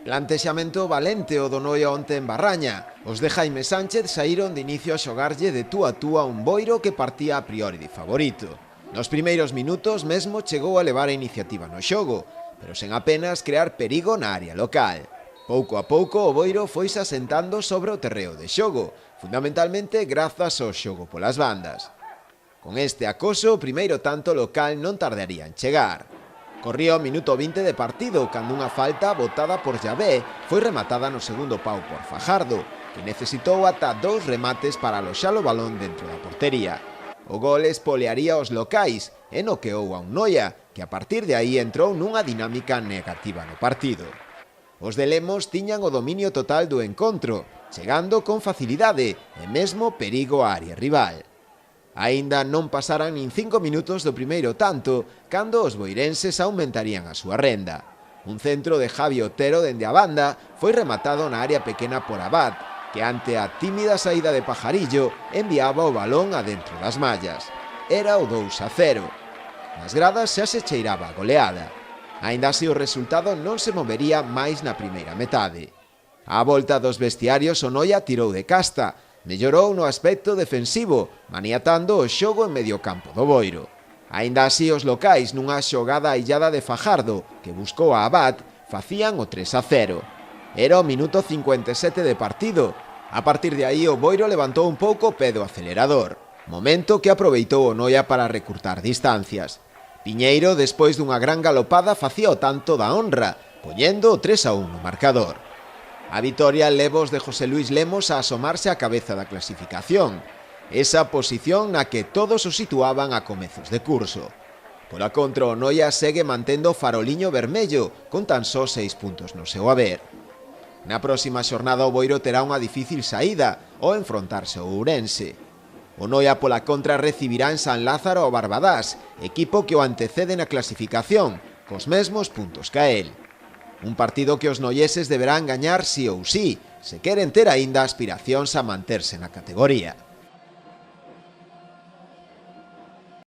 Plantexamento valente o do Noia onte en Barraña. Os de Jaime Sánchez saíron de inicio a xogarlle de tú a un Boiro que partía a priori de favorito. Nos primeiros minutos mesmo chegou a levar a iniciativa no xogo, pero sen apenas crear perigo na área local. Pouco a pouco o Boiro foise asentando sobre o terreo de xogo, fundamentalmente grazas ao xogo polas bandas. Con este acoso, o primeiro tanto local non tardaría en chegar. Corría o minuto 20 de partido, cando unha falta botada por Llavé foi rematada no segundo pau por Fajardo, que necesitou ata 2 remates para aloxar o balón dentro da portería. O gol espolearía os locais e noqueou a un Noia, que a partir de aí entrou nunha dinámica negativa no partido. Os de Lemos tiñan o dominio total do encontro, chegando con facilidade e mesmo perigo á área rival. Aínda non pasaran nin 5 minutos do primeiro tanto, cando os boirenses aumentarían a súa renda. Un centro de Javi Otero dende a banda foi rematado na área pequena por Abad, que ante a tímida saída de Pajarillo enviaba o balón adentro das mallas. Era o 2-0. Nas gradas xa se cheiraba a goleada. Aínda así o resultado non se movería máis na primeira metade. Á volta dos vestiarios o Noia tirou de casta, mellorou no aspecto defensivo, maniatando o xogo en medio campo do Boiro. Aínda así os locais nunha xogada aillada de Fajardo, que buscou a Abad, facían o 3-0. Era o minuto 57 de partido. A partir de aí o Boiro levantou un pouco o pé do acelerador, momento que aproveitou o Noia para recurtar distancias. Piñeiro, despois dunha gran galopada, facía o tanto da honra, poñendo o 3-1 no marcador. A vitoria levou os de José Luis Lemos a asomarse á cabeza da clasificación, esa posición na que todos o situaban a comezos de curso. Pola contra, o Noia segue mantendo o faroliño vermello, con tan só 6 puntos no seu haber. Na próxima xornada o Boiro terá unha difícil saída ao enfrontarse ao Ourense. O Noia pola contra recibirá en San Lázaro ao Barbadás, equipo que o antecede na clasificación, cos mesmos puntos ca el. Un partido que os noieses deberán gañar sí ou sí, se queren ter aínda aspiracións a manterse na categoría.